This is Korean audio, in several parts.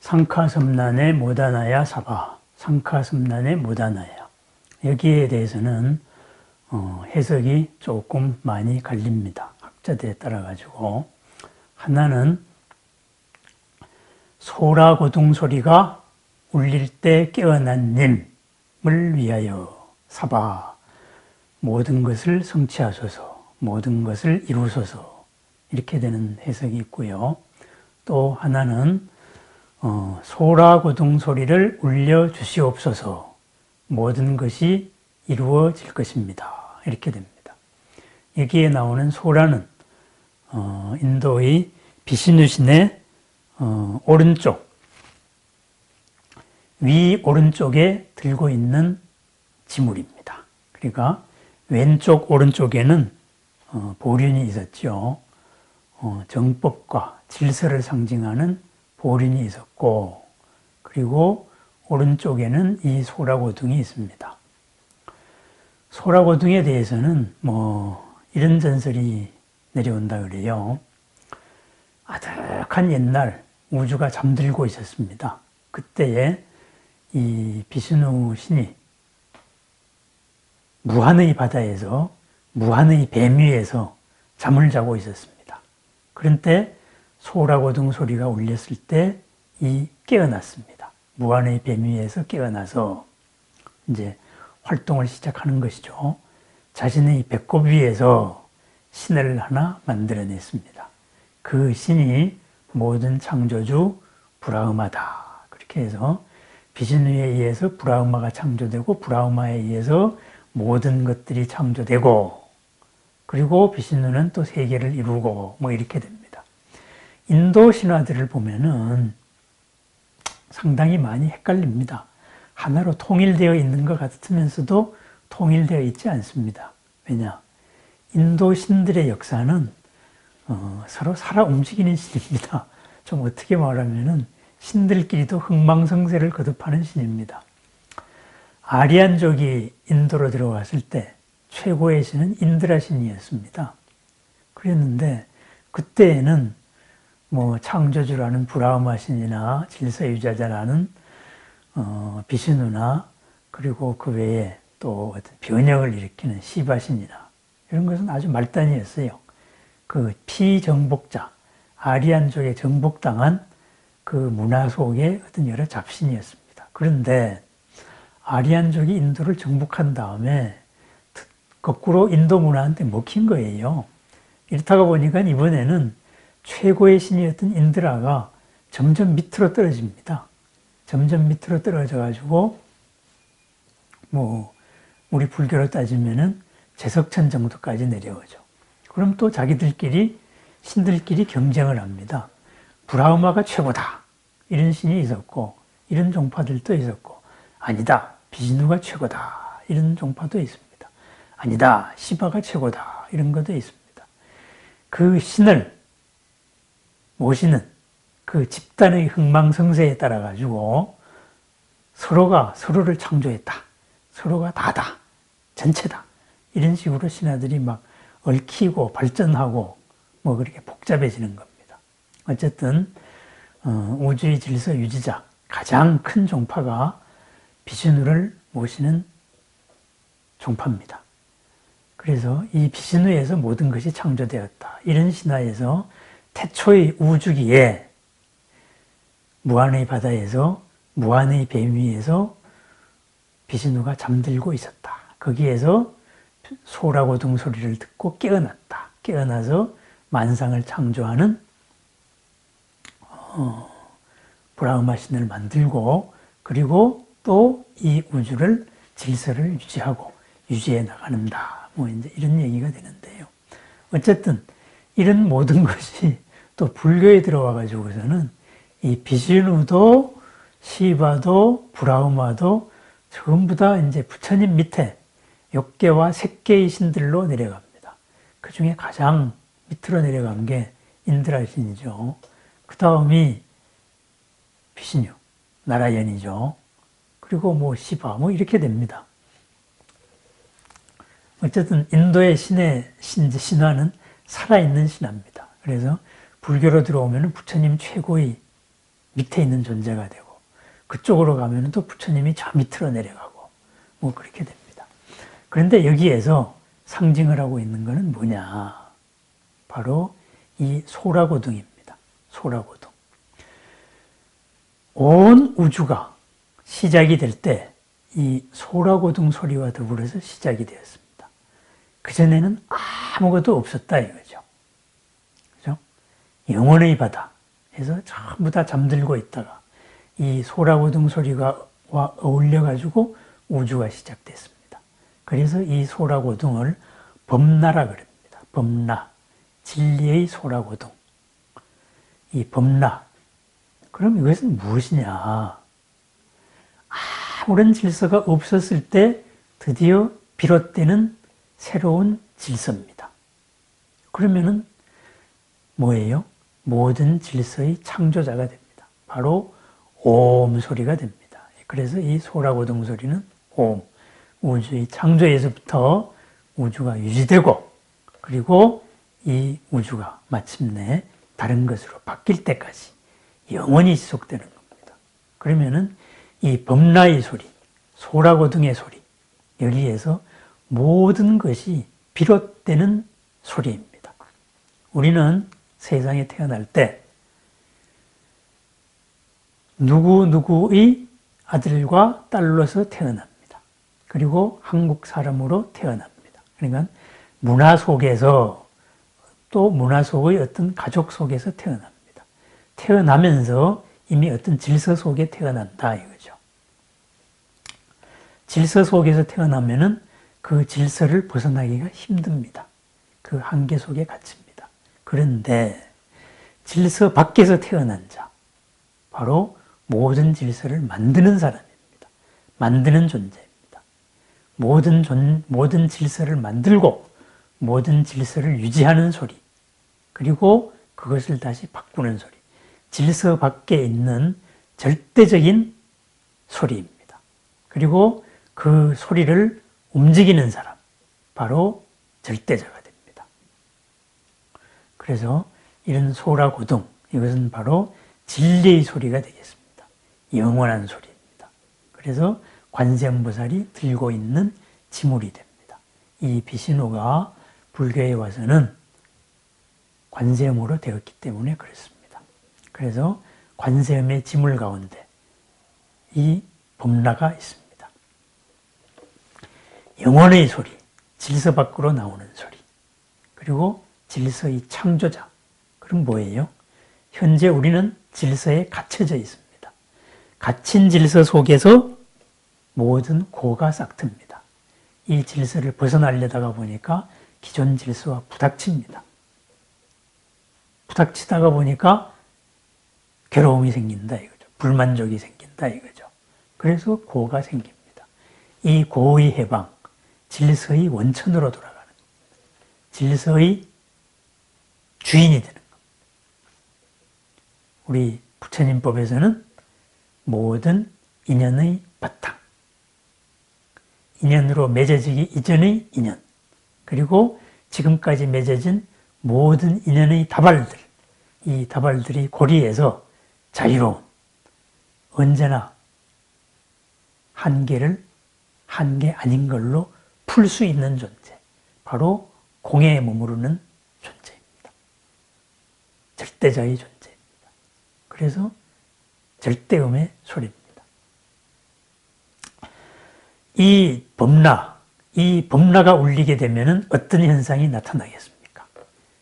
상카섬란에 모다나야 사바, 상카섬란에 모다나야. 여기에 대해서는 해석이 조금 많이 갈립니다. 학자들에 따라 가지고. 하나는 소라고둥 소리가 울릴 때 깨어난 님을 위하여 사바, 모든 것을 성취하소서, 모든 것을 이루소서, 이렇게 되는 해석이 있고요. 또 하나는 소라고둥 소리를 울려 주시옵소서, 모든 것이 이루어질 것입니다, 이렇게 됩니다. 여기에 나오는 소라는 인도의 비시누 신의 오른쪽, 위 오른쪽에 들고 있는 지물입니다. 그러니까 왼쪽 오른쪽에는 보륜이 있었죠. 정법과 질서를 상징하는 보륜이 있었고, 그리고 오른쪽에는 이 소라고둥이 있습니다. 소라고둥에 대해서는 이런 전설이 내려온다 그래요. 아득한 옛날 우주가 잠들고 있었습니다. 그때에 이 비스누 신이 무한의 바다에서, 무한의 뱀 위에서 잠을 자고 있었습니다. 그런데 소라고둥 소리가 울렸을 때 깨어났습니다. 무한의 뱀 위에서 깨어나서 이제 활동을 시작하는 것이죠. 자신의 배꼽 위에서 신을 하나 만들어냈습니다. 그 신이 모든 창조주 브라흐마다. 그렇게 해서 비시누에 의해서 브라흐마가 창조되고, 브라흐마에 의해서 모든 것들이 창조되고, 그리고 비시누는 또 세계를 이루고, 이렇게 됩니다. 인도 신화들을 보면은 상당히 많이 헷갈립니다. 하나로 통일되어 있는 것 같으면서도 통일되어 있지 않습니다. 왜냐? 인도 신들의 역사는 서로 살아 움직이는 신입니다. 좀 어떻게 말하면은 신들끼리도 흥망성쇠를 거듭하는 신입니다. 아리안족이 인도로 들어왔을 때 최고의 신은 인드라 신이었습니다. 그랬는데 그때에는 창조주라는 브라흐마 신이나 질서유자자라는 비시누나, 그리고 그 외에 또 어떤 변형을 일으키는 시바 신이나, 이런 것은 아주 말단이었어요. 그 피정복자, 아리안족에 정복당한 그 문화 속의 어떤 여러 잡신이었습니다. 그런데 아리안족이 인도를 정복한 다음에 거꾸로 인도 문화한테 먹힌 거예요. 이렇다가 보니까 이번에는 최고의 신이었던 인드라가 점점 밑으로 떨어집니다. 점점 밑으로 떨어져가지고, 우리 불교로 따지면은 제석천 정도까지 내려오죠. 그럼 또 자기들끼리, 신들끼리 경쟁을 합니다. 브라흐마가 최고다, 이런 신이 있었고, 이런 종파들도 있었고, 아니다, 비시누가 최고다, 이런 종파도 있습니다. 아니다, 시바가 최고다, 이런 것도 있습니다. 그 신을 모시는 그 집단의 흥망성쇠에 따라 가지고 서로가 서로를 창조했다, 서로가 다다, 전체다, 이런 식으로 신화들이 막 얽히고 발전하고 그렇게 복잡해지는 겁니다. 어쨌든 우주의 질서 유지자 가장 큰 종파가 비시누를 모시는 종파입니다. 그래서 이 비시누에서 모든 것이 창조되었다, 이런 신화에서 태초의 우주기에 무한의 바다에서, 무한의 뱀 위에서 비시누가 잠들고 있었다. 거기에서 소라고둥 소리를 듣고 깨어났다. 깨어나서 만상을 창조하는 브라흐마 신을 만들고, 그리고 또 이 우주를, 질서를 유지하고 유지해 나가는다. 이제 이런 얘기가 되는데요. 어쨌든 이런 모든 것이 또 불교에 들어와 가지고서는 이 비시누도 시바도 브라흐마도 전부 다 이제 부처님 밑에 6개와 색계의 신들로 내려갑니다. 그 중에 가장 밑으로 내려간 게 인드라 신이죠. 그 다음이 비시누, 나라연이죠. 그리고 시바, 이렇게 됩니다. 어쨌든 인도의 신화는 살아있는 신화입니다. 그래서 불교로 들어오면 부처님 최고의 밑에 있는 존재가 되고, 그쪽으로 가면 또 부처님이 저 밑으로 내려가고 뭐 그렇게 됩니다. 그런데 여기에서 상징을 하고 있는 것은 뭐냐? 바로 이 소라고등입니다. 소라고등. 온 우주가 시작이 될 때 이 소라고등 소리와 더불어서 시작이 되었습니다. 그전에는 아무것도 없었다 이거죠. 그죠? 영혼의 바다에서 전부 다 잠들고 있다가 이 소라고등 소리가 어울려가지고 우주가 시작됐습니다. 그래서 이 소라고등을 범나라 그럽니다. 범나. 진리의 소라고등. 이 범나. 그럼 이것은 무엇이냐? 아무런 질서가 없었을 때 드디어 비롯되는 새로운 질서입니다. 그러면은 뭐예요? 모든 질서의 창조자가 됩니다. 바로 옴 소리가 됩니다. 그래서 이 소라고등 소리는 옴, 우주의 창조에서부터 우주가 유지되고, 그리고 이 우주가 마침내 다른 것으로 바뀔 때까지 영원히 지속되는 겁니다. 그러면은 이 범라의 소리, 소라고등의 소리, 여기에서 모든 것이 비롯되는 소리입니다. 우리는 세상에 태어날 때 누구누구의 아들과 딸로서 태어납니다. 그리고 한국 사람으로 태어납니다. 그러니까 문화 속에서, 또 문화 속의 어떤 가족 속에서 태어납니다. 태어나면서 이미 어떤 질서 속에 태어난다 이거죠. 질서 속에서 태어나면은 그 질서를 벗어나기가 힘듭니다. 그 한계 속에 갇힙니다. 그런데 질서 밖에서 태어난 자, 바로 모든 질서를 만드는 사람입니다. 만드는 존재입니다. 모든 질서를 만들고 모든 질서를 유지하는 소리, 그리고 그것을 다시 바꾸는 소리, 질서 밖에 있는 절대적인 소리입니다. 그리고 그 소리를 움직이는 사람, 바로 절대자가 됩니다. 그래서 이런 소라고등, 이것은 바로 진리의 소리가 되겠습니다. 영원한 소리입니다. 그래서 관세음보살이 들고 있는 지물이 됩니다. 이 비신호가 불교에 와서는 관세음으로 되었기 때문에 그렇습니다. 그래서 관세음의 지물 가운데 이 범라가 있습니다. 영혼의 소리, 질서 밖으로 나오는 소리, 그리고 질서의 창조자. 그럼 뭐예요? 현재 우리는 질서에 갇혀져 있습니다. 갇힌 질서 속에서 모든 고가 싹틉니다. 이 질서를 벗어나려다가 보니까 기존 질서와 부닥칩니다. 부닥치다가 보니까 괴로움이 생긴다 이거죠. 불만족이 생긴다 이거죠. 그래서 고가 생깁니다. 이 고의 해방, 질서의 원천으로 돌아가는 겁니다. 질서의 주인이 되는 겁니다. 우리 부처님법에서는 모든 인연의 바탕, 인연으로 맺어지기 이전의 인연, 그리고 지금까지 맺어진 모든 인연의 다발들, 이 다발들이 고리에서 자유로운, 언제나 한계를 한계 아닌 걸로 풀 수 있는 존재, 바로 공예에 머무르는 존재입니다. 절대자의 존재입니다. 그래서 절대음의 소리입니다. 이 범라가 울리게 되면 어떤 현상이 나타나겠습니까?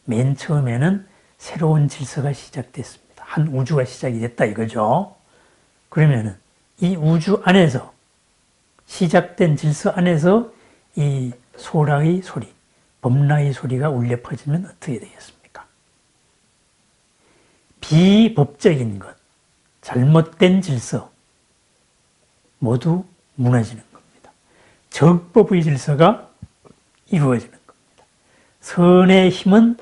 맨 처음에는 새로운 질서가 시작됐습니다. 한 우주가 시작이 됐다 이거죠. 그러면은 이 우주 안에서, 시작된 질서 안에서 이 소라의 소리, 범라의 소리가 울려 퍼지면 어떻게 되겠습니까? 비법적인 것, 잘못된 질서 모두 무너지는 겁니다. 적법의 질서가 이루어지는 겁니다. 선의 힘은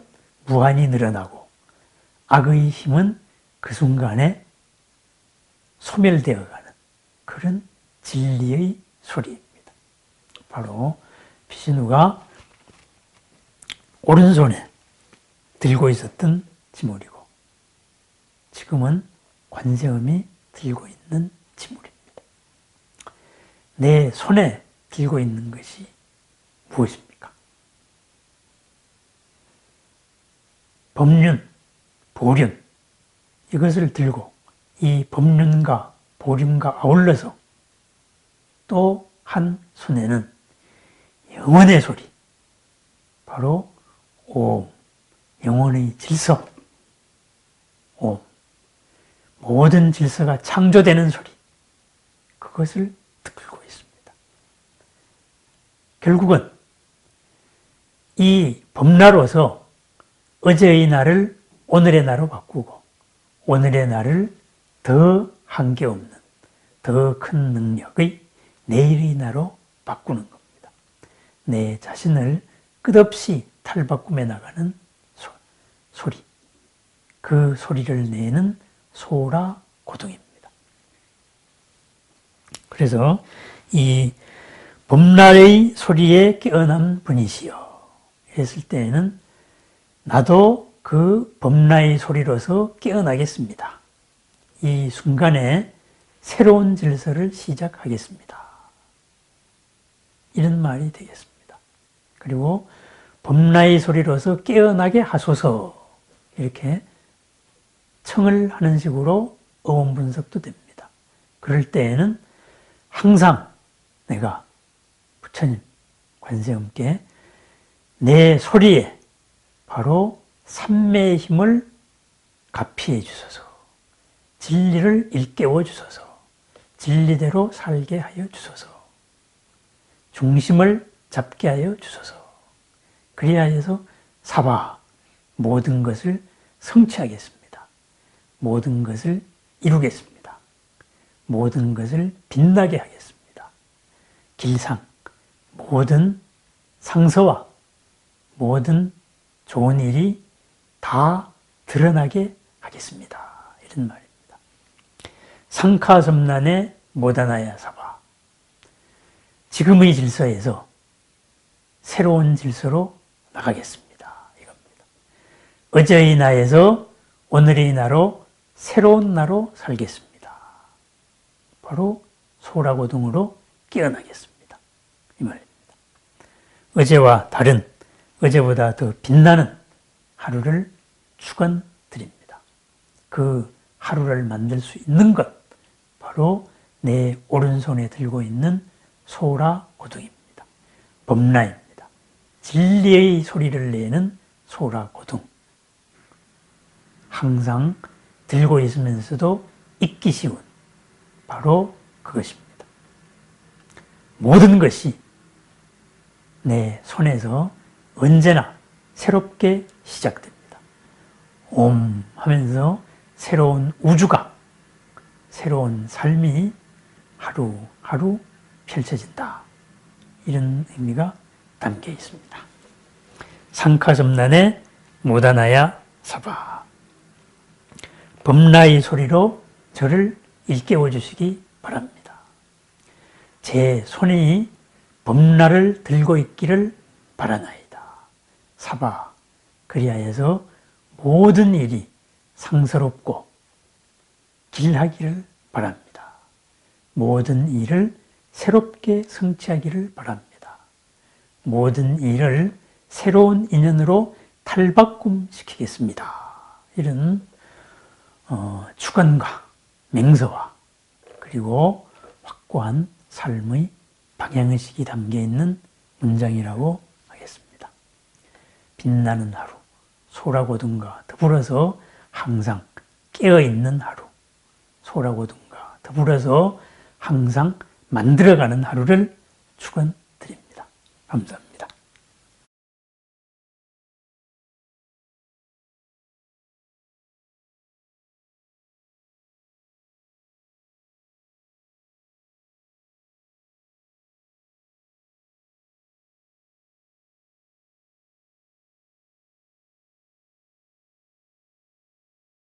무한히 늘어나고 악의 힘은 그 순간에 소멸되어가는 그런 진리의 소리입니다. 바로 비신우가 오른손에 들고 있었던 지물이고, 지금은 관세음이 들고 있는 지물입니다. 내 손에 들고 있는 것이 무엇입니까? 법륜, 보륜, 이것을 들고 이 법륜과 보륜과 아울러서 또 한 손에는 영원의 소리, 바로 옴, 영혼의 질서, 옴, 모든 질서가 창조되는 소리, 그것을 들고 있습니다. 결국은 이 법나로서 어제의 날을 오늘의 날로 바꾸고 오늘의 날을 더 한계없는 더 큰 능력의 내일의 날로 바꾸는 겁니다. 내 자신을 끝없이 탈바꿈해 나가는 소리, 그 소리를 내는 소라 고동입니다. 그래서 이 법날의 소리에 깨어난 분이시여 했을 때에는 나도 그 법나의 소리로서 깨어나겠습니다. 이 순간에 새로운 질서를 시작하겠습니다. 이런 말이 되겠습니다. 그리고 법나의 소리로서 깨어나게 하소서 이렇게 청을 하는 식으로 어원 분석도 됩니다. 그럴 때에는 항상 내가 부처님, 관세음께 내 소리에 바로 삼매의 힘을 가피해 주소서, 진리를 일깨워 주소서, 진리대로 살게 하여 주소서, 중심을 잡게 하여 주소서. 그리하여서 사바, 모든 것을 성취하겠습니다. 모든 것을 이루겠습니다. 모든 것을 빛나게 하겠습니다. 길상, 모든 상서와 모든 좋은 일이 다 드러나게 하겠습니다. 이런 말입니다. 상카섬란의 모다나야 사바, 지금의 질서에서 새로운 질서로 나가겠습니다. 이겁니다. 어제의 나에서 오늘의 나로 새로운 나로 살겠습니다. 바로 소라고동으로 깨어나겠습니다. 이 말입니다. 어제와 다른, 어제보다 더 빛나는 하루를 축원드립니다. 그 하루를 만들 수 있는 것, 바로 내 오른손에 들고 있는 소라고동입니다. 법라입니다. 진리의 소리를 내는 소라고동. 항상 들고 있으면서도 잊기 쉬운 바로 그것입니다. 모든 것이 내 손에서 언제나 새롭게 시작됩니다. 옴 하면서 새로운 우주가, 새로운 삶이 하루하루 펼쳐진다. 이런 의미가 담겨 있습니다. 상카섬란의 모다나야 사바, 법라의 소리로 저를 일깨워 주시기 바랍니다. 제 손이 법라를 들고 있기를 바라나이다. 사바, 그리하여서 모든 일이 상서롭고 길하기를 바랍니다. 모든 일을 새롭게 성취하기를 바랍니다. 모든 일을 새로운 인연으로 탈바꿈시키겠습니다. 이런 축원과 맹서와 그리고 확고한 삶의 방향의식이 담겨있는 문장이라고 하겠습니다. 빛나는 하루, 소라고등과 더불어서 항상 깨어있는 하루, 소라고등과 더불어서 항상 만들어가는 하루를 축원드립니다. 감사합니다.